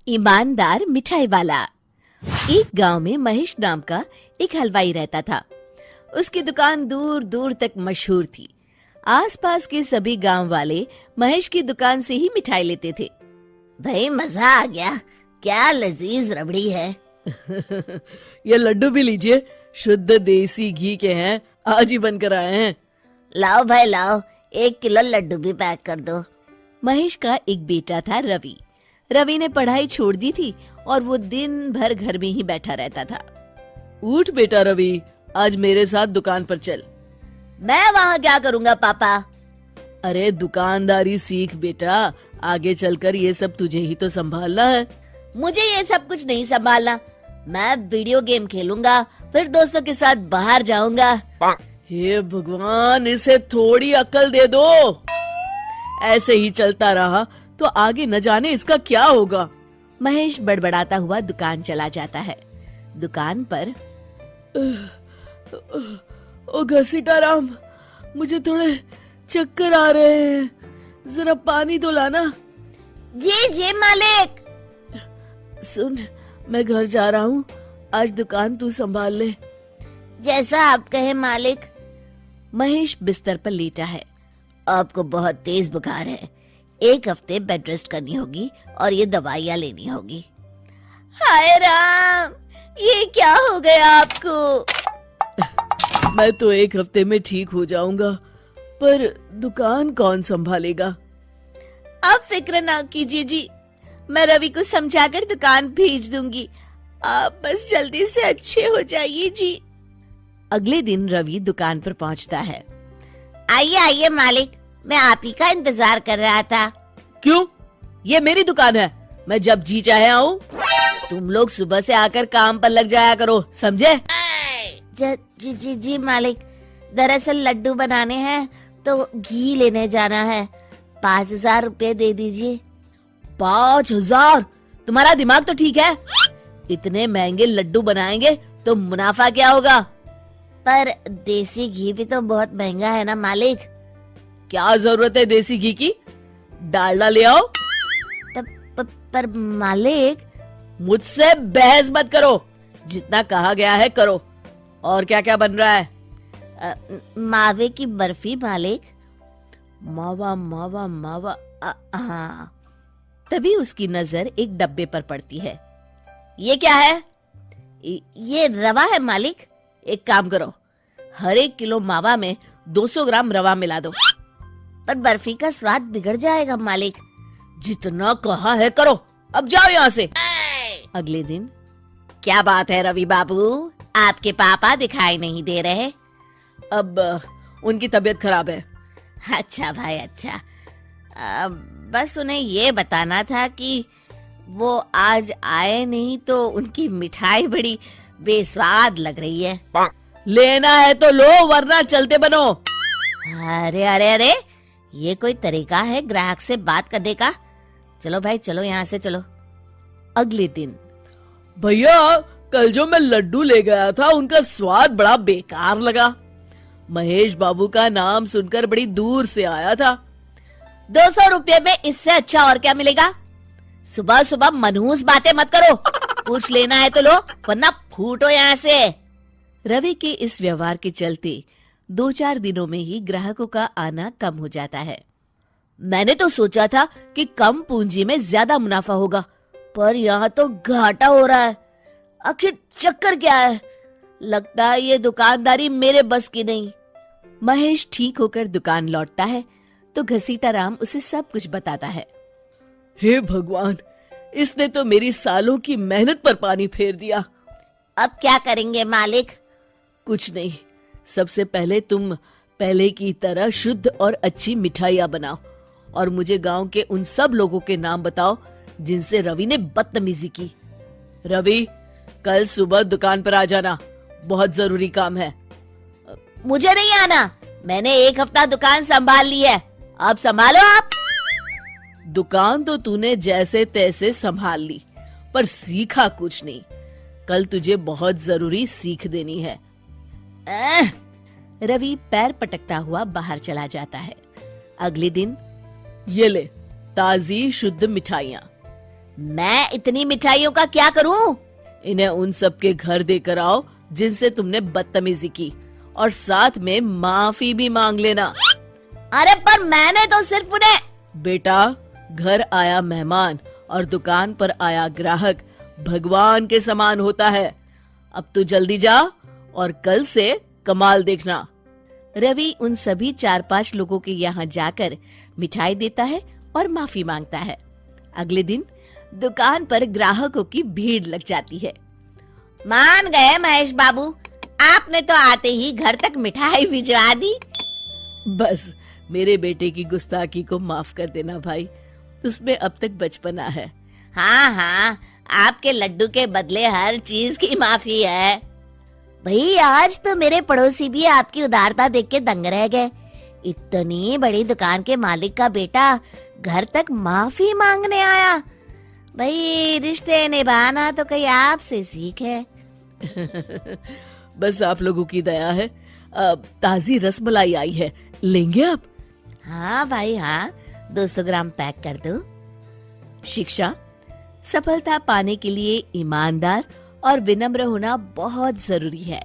ईमानदार मिठाई वाला। एक गांव में महेश नाम का एक हलवाई रहता था। उसकी दुकान दूर दूर तक मशहूर थी। आसपास के सभी गांव वाले महेश की दुकान से ही मिठाई लेते थे। भाई मजा आ गया, क्या लजीज रबड़ी है। ये लड्डू भी लीजिए, शुद्ध देसी घी के हैं, आज ही बनकर आए हैं। लाओ भाई लाओ, 1 किलो लड्डू भी पैक कर दो। महेश का एक बेटा था रवि। रवि ने पढ़ाई छोड़ दी थी और वो दिन भर घर में ही बैठा रहता था। उठ बेटा रवि, आज मेरे साथ दुकान पर चल। मैं वहाँ क्या करूँगा पापा? अरे दुकानदारी सीख बेटा, आगे चलकर ये सब तुझे ही तो संभालना है। मुझे ये सब कुछ नहीं संभालना, मैं वीडियो गेम खेलूंगा, फिर दोस्तों के साथ बाहर जाऊंगा। हे भगवान, इसे थोड़ी अक्ल दे दो। ऐसे ही चलता रहा तो आगे न जाने इसका क्या होगा। महेश बड़बड़ाता हुआ दुकान चला जाता है। दुकान पर ओ घसीटाराम, मुझे थोड़े चक्कर आ रहे हैं, जरा पानी तो लाना। जी जी मालिक। सुन, मैं घर जा रहा हूँ, आज दुकान तू संभाल ले। जैसा आप कहे मालिक। महेश बिस्तर पर लेटा है। आपको बहुत तेज बुखार है, 1 हफ्ते बेड रेस्ट करनी होगी और ये दवाइयाँ लेनी होगी। हाय राम, ये क्या हो गया आपको? मैं तो 1 हफ्ते में ठीक हो जाऊंगा, पर दुकान कौन संभालेगा? आप फिक्र ना कीजिए जी, मैं रवि को समझाकर दुकान भेज दूंगी। आप बस जल्दी से अच्छे हो जाइए जी। अगले दिन रवि दुकान पर पहुंचता है। आइए आइए मालिक, मैं आप ही का इंतजार कर रहा था। क्यों? ये मेरी दुकान है, मैं जब जी चाहे आऊँ। तुम लोग सुबह से आकर काम पर लग जाया करो, समझे? जी जी जी मालिक, दरअसल लड्डू बनाने हैं तो घी लेने जाना है, 5,000 रुपए दे दीजिए। 5,000? तुम्हारा दिमाग तो ठीक है? इतने महंगे लड्डू बनाएंगे तो मुनाफा क्या होगा? पर देसी घी भी तो बहुत महंगा है ना मालिक। क्या जरूरत है देसी घी की? डालडा ले आओ। पर मालिक। मुझसे बहस मत करो, जितना कहा गया है करो। और क्या क्या बन रहा है? मावे की बर्फी मालिक। मावा मावा मावा, हाँ। तभी उसकी नजर एक डब्बे पर पड़ती है। ये क्या है? ये रवा है मालिक। एक काम करो, हर 1 किलो मावा में 200 ग्राम रवा मिला दो। पर बर्फी का स्वाद बिगड़ जाएगा मालिक। जितना कहा है करो, अब जाओ यहाँ से। अगले दिन। क्या बात है रवि बाबू, आपके पापा दिखाई नहीं दे रहे? अब उनकी तबीयत खराब है। अच्छा भाई अच्छा, बस उन्हें ये बताना था कि वो आज आए नहीं तो उनकी मिठाई बड़ी बेस्वाद लग रही है। लेना है तो लो, वरना चलते बनो। अरे अरे अरे, ये कोई तरीका है ग्राहक से बात करने का? चलो भाई चलो, यहाँ से चलो। अगले दिन। भैया, कल जो मैं लड्डू ले गया था उनका स्वाद बड़ा बेकार लगा। महेश बाबू का नाम सुनकर बड़ी दूर से आया था। 200 रुपये में इससे अच्छा और क्या मिलेगा? सुबह सुबह मनहूस बातें मत करो। कुछ लेना है तो लो, वरना फूटो यहाँ से। रवि के इस व्यवहार के चलते 2-4 दिनों में ही ग्राहकों का आना कम हो जाता है। मैंने तो सोचा था कि कम पूंजी में ज्यादा मुनाफा होगा, पर यहाँ तो घाटा हो रहा है। आखिर चक्कर क्या है? लगता है ये दुकानदारी मेरे बस की नहीं। महेश ठीक होकर दुकान लौटता है तो घसीटाराम उसे सब कुछ बताता है। हे भगवान, इसने तो मेरी सालों की मेहनत पर पानी फेर दिया। अब क्या करेंगे मालिक? कुछ नहीं, सबसे पहले तुम पहले की तरह शुद्ध और अच्छी मिठाइयाँ बनाओ और मुझे गांव के उन सब लोगों के नाम बताओ जिनसे रवि ने बदतमीजी की। रवि, कल सुबह दुकान पर आ जाना, बहुत जरूरी काम है। मुझे नहीं आना, मैंने 1 हफ्ता दुकान संभाल ली है, अब संभालो आप। दुकान तो तूने जैसे तैसे संभाल ली, पर सीखा कुछ नहीं। कल तुझे बहुत जरूरी सीख देनी है। रवि पैर पटकता हुआ बाहर चला जाता है। अगले दिन। ये ले ताजी शुद्ध मिठाइयाँ। मैं इतनी मिठाइयों का क्या करूं? इन्हें उन सब के घर देकर आओ जिनसे तुमने बदतमीजी की, और साथ में माफी भी मांग लेना। अरे पर मैंने तो सिर्फ उन्हें। बेटा, घर आया मेहमान और दुकान पर आया ग्राहक भगवान के समान होता है। अब तू जल्दी जा और कल से कमाल देखना। रवि उन सभी 4-5 लोगों के यहाँ जाकर मिठाई देता है और माफी मांगता है। अगले दिन दुकान पर ग्राहकों की भीड़ लग जाती है। मान गए महेश बाबू, आपने तो आते ही घर तक मिठाई भिजवा दी। बस मेरे बेटे की गुस्ताखी को माफ कर देना भाई, उसमें अब तक बचपना है। हाँ हाँ, आपके लड्डू के बदले हर चीज की माफी है। भाई आज तो मेरे पड़ोसी भी आपकी उदारता देख के दंग रह गए। इतनी बड़ी दुकान के मालिक का बेटा घर तक माफी मांगने आया। भाई रिश्ते निभाना तो कहीं आपसे सीख है। बस आप लोगों की दया है। ताजी रसमलाई आई है, लेंगे आप? हाँ भाई हाँ, 200 ग्राम पैक कर दो। शिक्षा, सफलता पाने के लिए ईमानदार और विनम्र होना बहुत जरूरी है।